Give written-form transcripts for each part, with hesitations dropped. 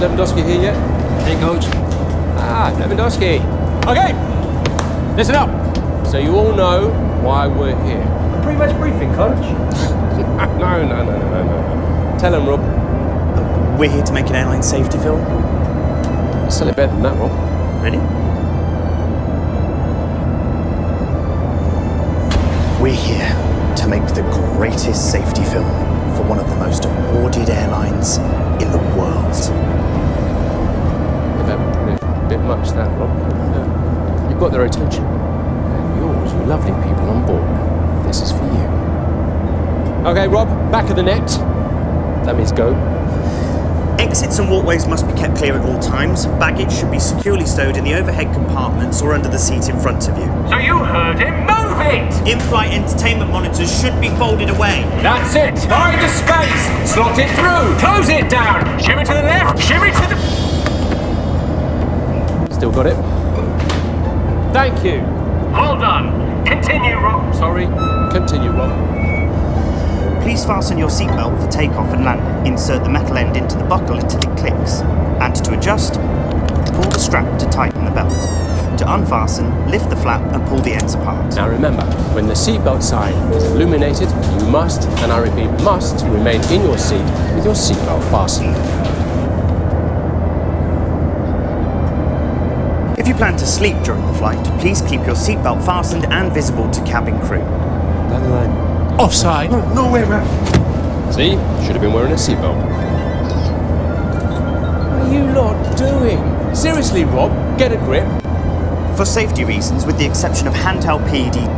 Lewandowski here yet? Hey, coach. Ah, Lewandowski. Okay, listen up. So you all know why we're here. A pre-match briefing, coach. No. Tell him, Rob. We're here to make an airline safety film. Sell it better than that, Rob. Really? We're here to make the greatest safety film for one of the most awarded airlines in the world. A bit much, that, Rob. You've got their attention. And yours, you lovely people on board. This is for you. Okay, Rob, back of the net. That means go. Exits and walkways must be kept clear at all times. Baggage should be securely stowed in the overhead compartments or under the seat in front of you. So you heard him. Move it! In-flight entertainment monitors should be folded away. That's it. Find the space. Slot it through. Close it down. Shimmy to the left. Shimmy to the... Still got it. Thank you. Hold on. Continue, Rob. Sorry. Continue, Rob. Please fasten your seatbelt for takeoff and landing. Insert the metal end into the buckle until it clicks. And to adjust, pull the strap to tighten the belt. To unfasten, lift the flap and pull the ends apart. Now remember, when the seatbelt sign is illuminated, you must, and I repeat, must remain in your seat with your seatbelt fastened. If you plan to sleep during the flight, please keep your seatbelt fastened and visible to cabin crew. Down the line. Offside. No way, man. See? Should have been wearing a seatbelt. What are you lot doing? Seriously, Rob, get a grip. For safety reasons, with the exception of handheld PED,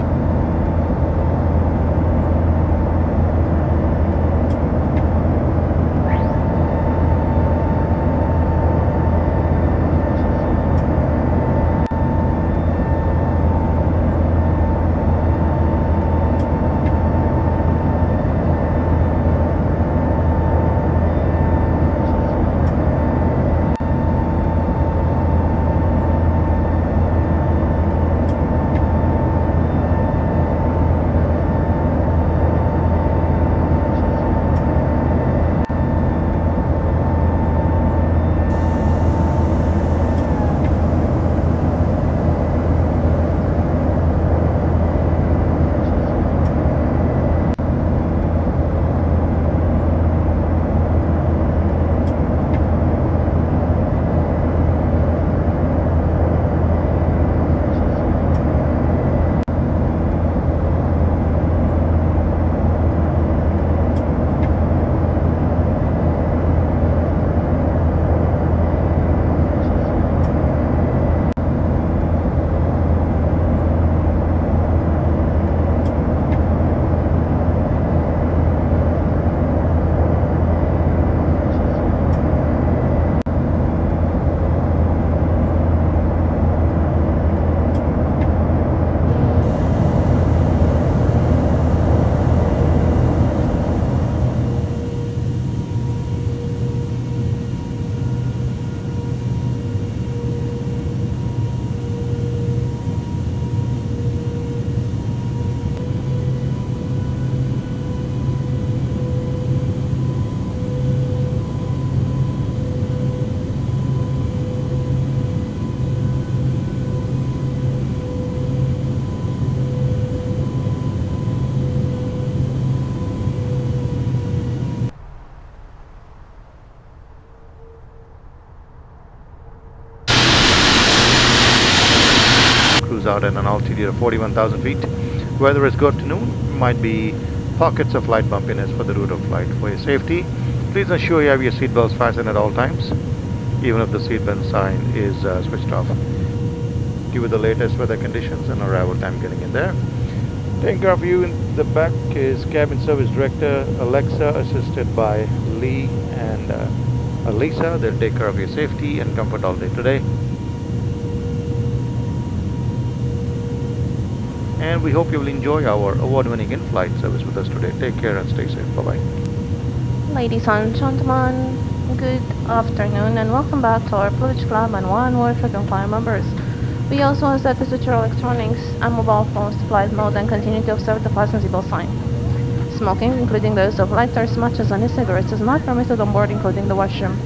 out at an altitude of 41,000 feet. Weather is good to noon. Might be pockets of light bumpiness for the route of flight. For your safety, please ensure you have your seatbelts fastened at all times, even if the seatbelt sign is switched off. Give you the latest weather conditions and arrival time getting in there. Taking care of you in the back is Cabin Service Director Alexa, assisted by Lee and Lisa. They'll take care of your safety and comfort all day today. And we hope you will enjoy our award-winning in-flight service with us today. Take care and stay safe. Bye-bye. Ladies and gentlemen, good afternoon and welcome back to our Privilege Club and One World Frequent Flyer members. We also ask that you switch your electronics and mobile phones to flight mode and continue to observe the fasten seatbelt sign. Smoking, including those of lighters, matches and e-cigarettes, is not permitted on board, including the washroom.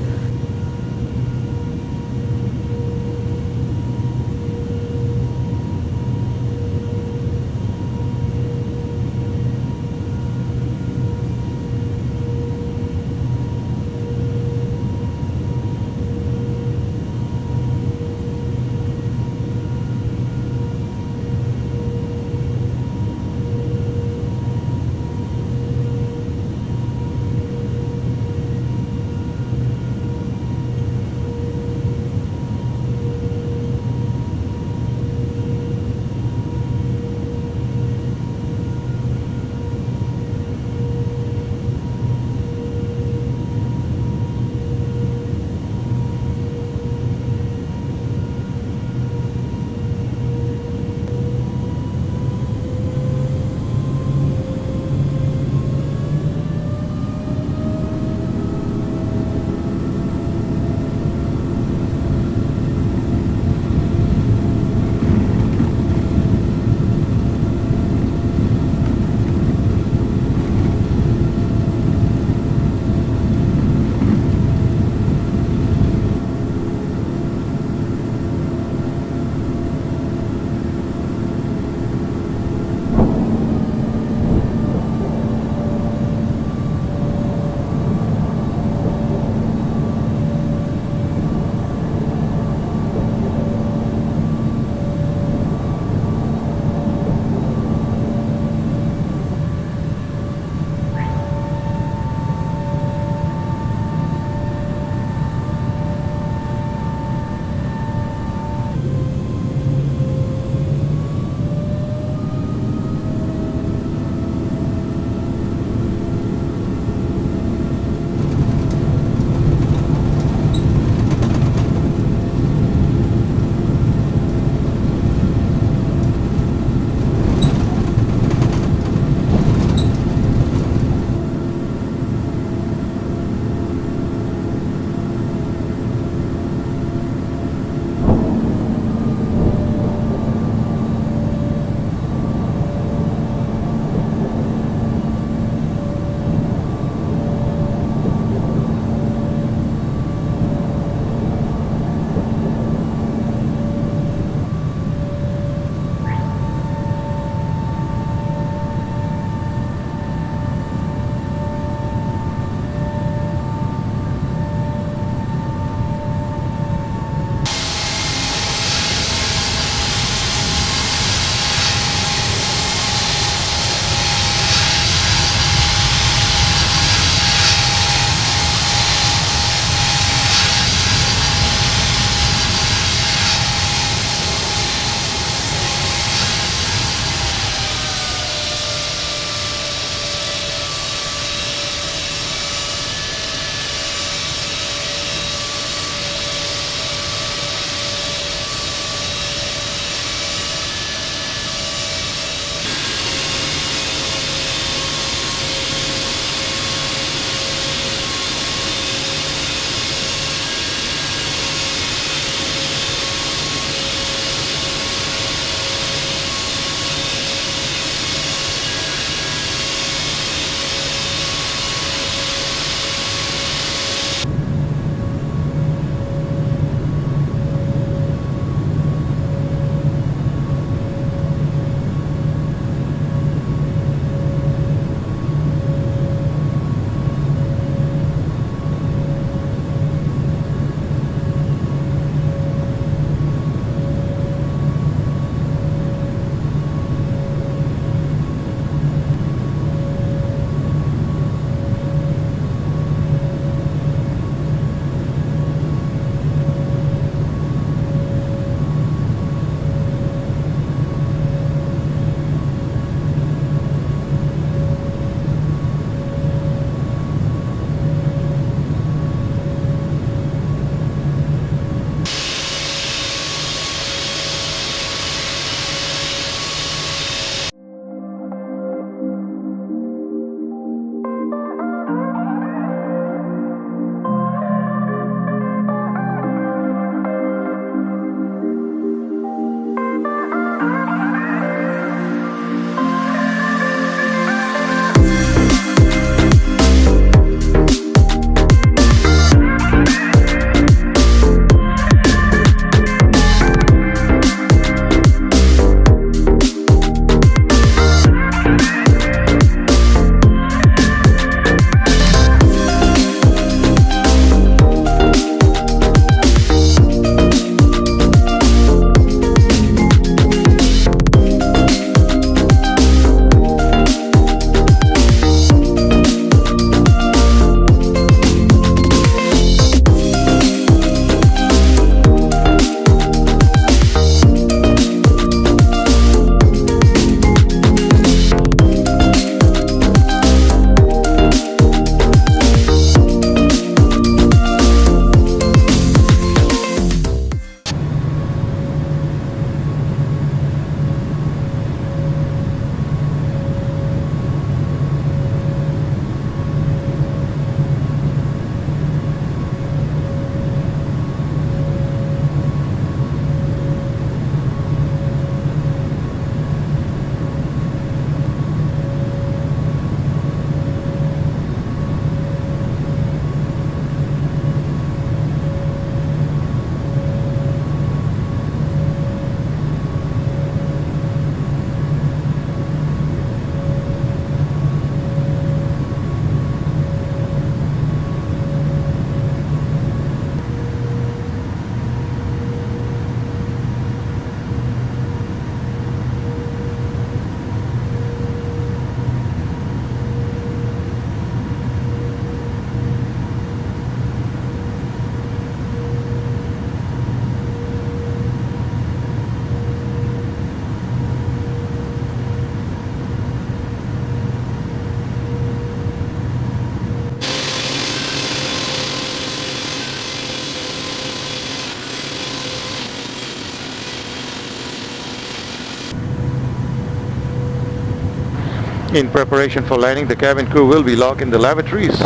In preparation for landing, the cabin crew will be locked in the lavatories.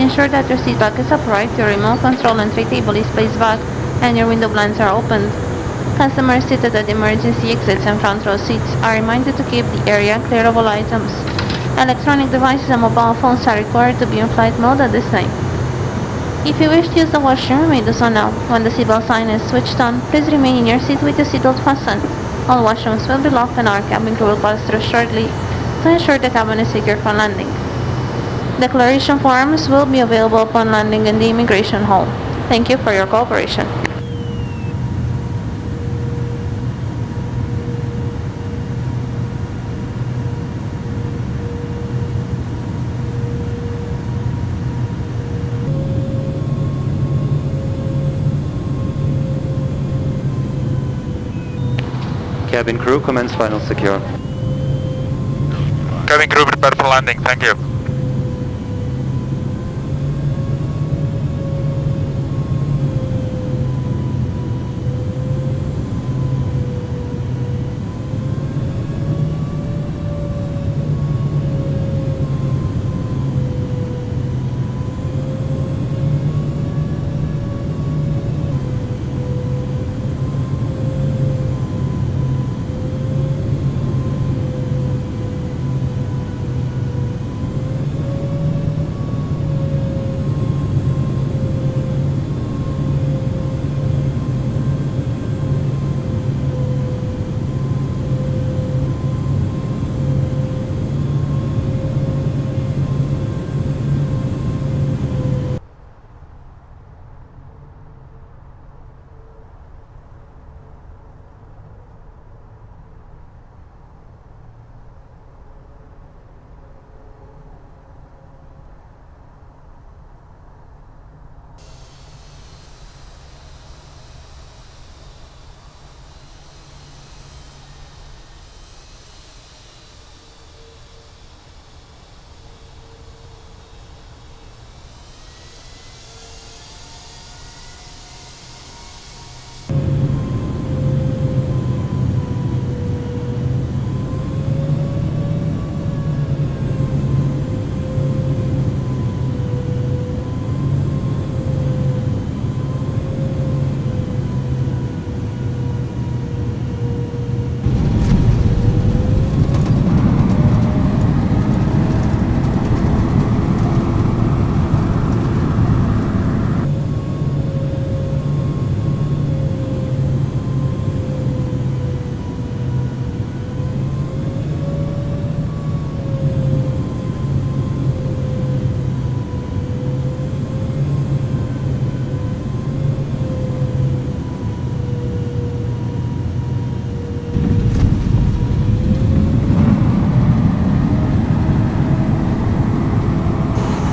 Ensure that your seat belt is upright, your remote control and tray table is placed back, and your window blinds are opened. Customers seated at emergency exits and front row seats are reminded to keep the area clear of all items. Electronic devices and mobile phones are required to be in flight mode at this time. If you wish to use the washroom, you may do so now. When the seatbelt sign is switched on, please remain in your seat with your seatbelt fastened. All washrooms will be locked and our cabin crew will pass through shortly to ensure the cabin is secure for landing. Declaration forms will be available upon landing in the immigration hall. Thank you for your cooperation. Cabin crew, commence final secure. Cabin crew prepare for landing, thank you.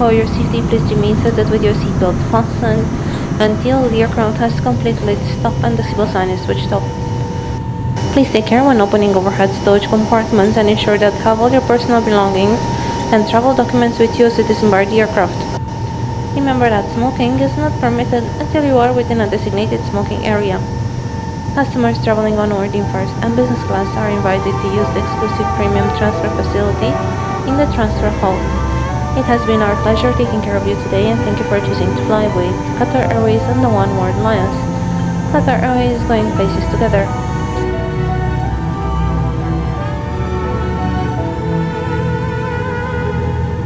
For your safety, please remain seated with your seatbelt fastened until the aircraft has completely stopped and the seatbelt sign is switched off. Please take care when opening overhead storage compartments and ensure that you have all your personal belongings and travel documents with you as you disembark the aircraft. Remember that smoking is not permitted until you are within a designated smoking area. Customers traveling onward in first and business class are invited to use the exclusive premium transfer facility in the transfer hall. It has been our pleasure taking care of you today, and thank you for choosing to fly with Qatar Airways and the One World Alliance. Qatar Airways, going places together.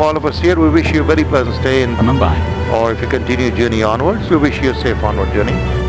All of us here, we wish you a very pleasant stay in Mumbai. or if you continue your journey onwards, we wish you a safe onward journey.